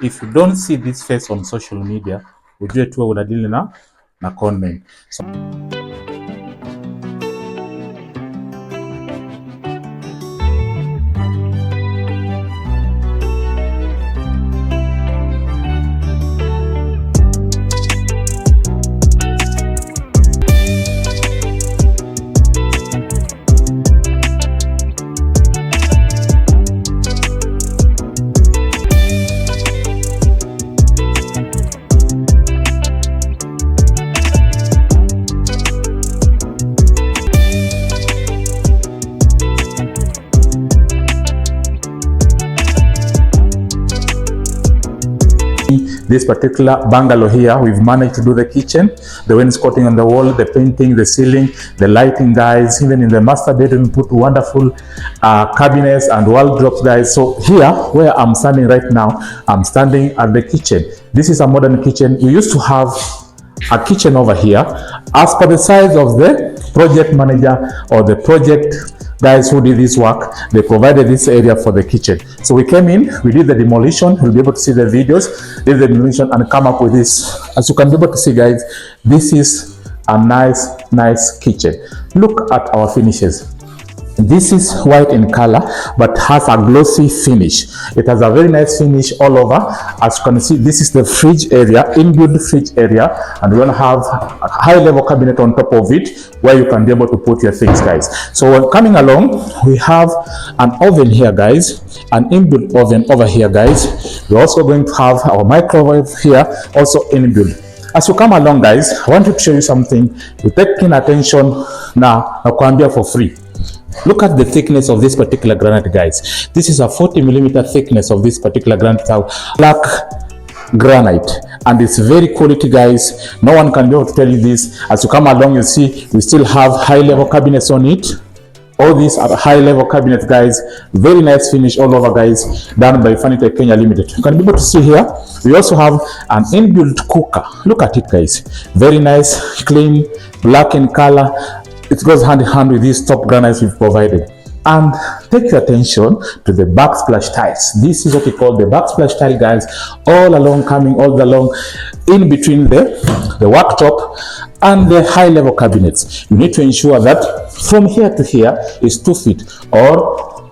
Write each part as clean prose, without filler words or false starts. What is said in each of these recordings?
If you don't see this face on social media, ujue tu unadili na conmen. So, this particular bungalow here, we've managed to do the kitchen, the wainscoting on the wall, the painting, the ceiling, the lighting, guys. Even in the master bedroom, put wonderful cabinets and wardrobes, guys. So here, where I'm standing right now, I'm standing at the kitchen. This is a modern kitchen. We used to have a kitchen over here. As per the size of the project manager or the project guys who did this work, they provided this area for the kitchen. So we came in, we did the demolition. You'll be able to see the videos, did the demolition and come up with this. As you can be able to see, guys, this is a nice kitchen. Look at our finishes. This is white in color, but has a glossy finish. It has a very nice finish all over. As you can see, this is the fridge area, inbuilt fridge area, and we're gonna have a high level cabinet on top of it where you can be able to put your things, guys. So when coming along, we have an oven here, guys, an inbuilt oven over here, guys. We're also going to have our microwave here, also inbuilt. As you come along, guys, I want to show you something. You take keen attention now, nakwambia for free. Look at the thickness of this particular granite, guys. This is a 40mm thickness of this particular granite, black granite, and it's very quality, guys. No one can be able to tell you this. As you come along, you see we still have high level cabinets on it. All these are high level cabinets, guys. Very nice finish all over, guys, done by Furniture Kenya Limited. You can be able to see here, we also have an inbuilt cooker. Look at it, guys. Very nice, clean, black in color. It goes hand in hand with these top granites we've provided. And take your attention to the backsplash tiles. This is what we call the backsplash tile, guys, all along, coming all along in between the worktop and the high level cabinets. You need to ensure that from here to here is 2 feet, or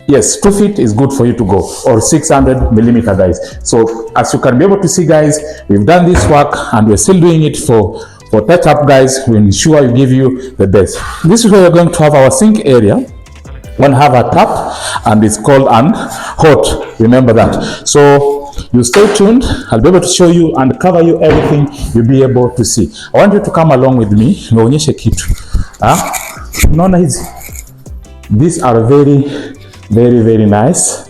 yes, 2 feet is good for you to go, or 600mm, guys. So as you can be able to see, guys, we've done this work and we're still doing it for touch up, guys. We ensure we give you the best. This is where we're going to have our sink area. We're going to have a tap, and it's called an hot. Remember that. So you stay tuned. I'll be able to show you and cover you everything you'll be able to see. I want you to come along with me. Nionyeshe kitu. Unaona hizi? These are very nice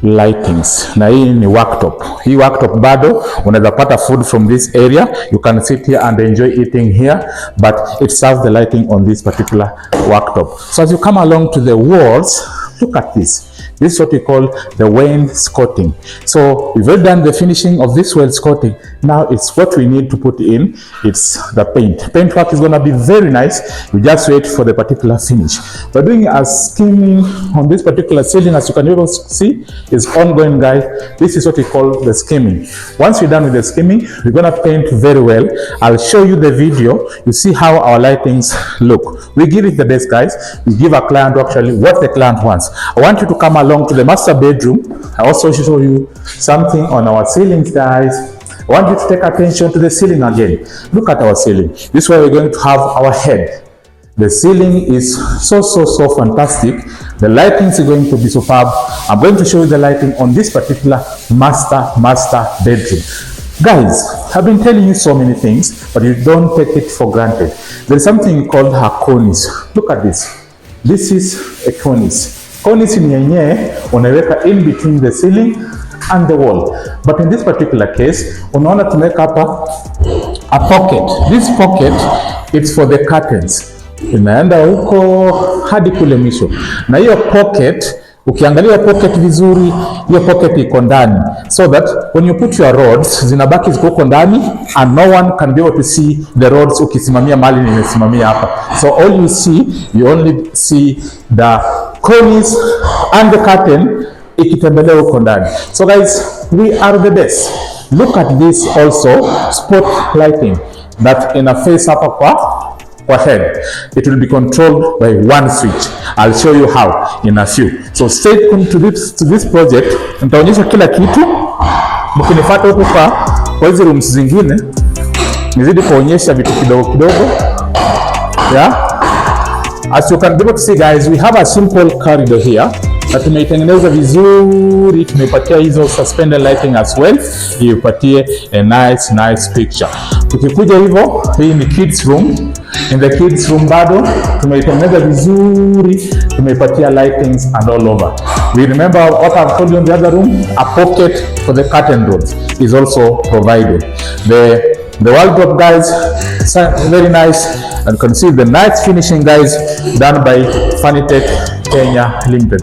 lightings. Na hii ni worktop. Hii worktop bado unaweza pata food from this area. You can sit here and enjoy eating here, but it serves the lighting on this particular worktop. So as you come along to the walls, look at this. This is what we call the wainscoting. So we've already done the finishing of this wainscoting. Now it's what we need to put in. It's the paint. Paint work is going to be very nice. You just wait for the particular finish. We're doing a skimming on this particular ceiling. As you can able to see, is ongoing, guys. This is what we call the skimming. Once we're done with the skimming, we're going to paint very well. I'll show you the video. You see how our lightings look. We give it the best, guys. We give our client actually what the client wants. I want you to come along to the master bedroom. I also show you something on our ceilings, guys. I want you to take attention to the ceiling again. Look at our ceiling. This is where we're going to have our head. The ceiling is so fantastic. The lighting is going to be superb. I'm going to show you the lighting on this particular master bedroom. Guys, I've been telling you so many things, but you don't take it for granted. There's something called a cornice. Look at this. This is a cornice. Cornice ni yenyewe unaweka in between the ceiling and the wall. But in this particular case, unaona tumeweka hapa a pocket. This pocket, it's for the curtains. Inaenda huko hadi kule mwisho. Na hiyo pocket, ukiangalia pocket vizuri, hiyo pocket iko ndani. So that when you put your rods, zinabaki ziko huko ndani and no one can be able to see the rods ukisimamia mali nimesimamia hapa. So all you see, you only see the cornice and the curtain ikitembelea huko ndani. So guys, we are the best. Look at this also, spot lighting that in a face hapa kwa head. It will be controlled by one switch. I'll show you how in a few. So stay tuned to this project. Nitaonyesha kila kitu. Mkinifuata huko kwa hizo rooms zingine, nizidi kuonyesha vitu kidogo kidogo. Yeah. As you can be able to see guys, we have a simple corridor here. Na tumeitengeneza vizuri, tumeipatia hizo suspended lighting as well, ipatie a nice picture. Tukikuja hivyo, hii ni kids room. In the kids room bado tumeitengeneza vizuri, tumeipatia lightings and all over. We remember what I've told you in the other room, a pocket for the curtain rods is also provided. The wardrobe guys, very nice, and you can see the nice finishing guys done by Fanitech Kenya Limited.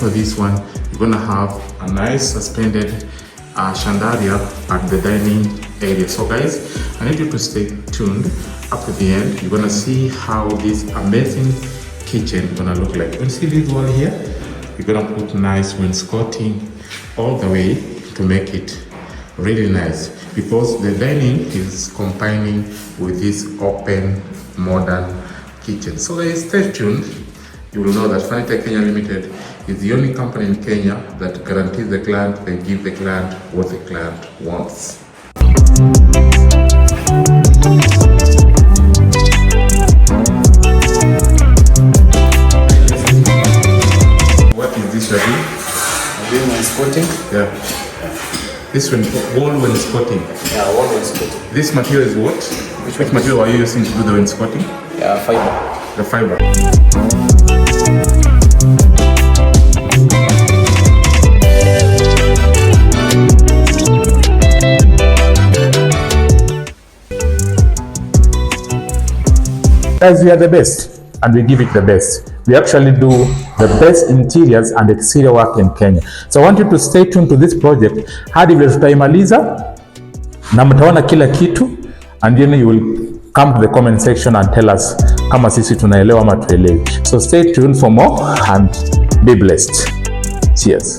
after this one, you're gonna have a nice suspended chandelier at the dining area. So guys, I need you to stay tuned up to the end. You're gonna see how this amazing kitchen is gonna look like. You see this wall here? You're gonna put nice wainscoting all the way to make it really nice, because the dining is combining with this open modern kitchen. So guys, stay tuned. You will know that Furniture Kenya Limited is the only company in Kenya that guarantees the client, they give the client what the client wants. What is this right here? I'm doing wainscoting. Yeah. This one, wall wainscoting. Yeah, wall wainscoting. This material is what? Which material are you using to do the wainscoting? Yeah, fiber. The fiber. Guys, we are the best and we give it the best. We actually do the best interiors and exterior work in Kenya. So I want you to stay tuned to this project hadi vile tutaimaliza na mtaona kila kitu, and then you will come to the comment section and tell us kama sisi tunaelewa ama tuelewi. So stay tuned for more and be blessed. Cheers.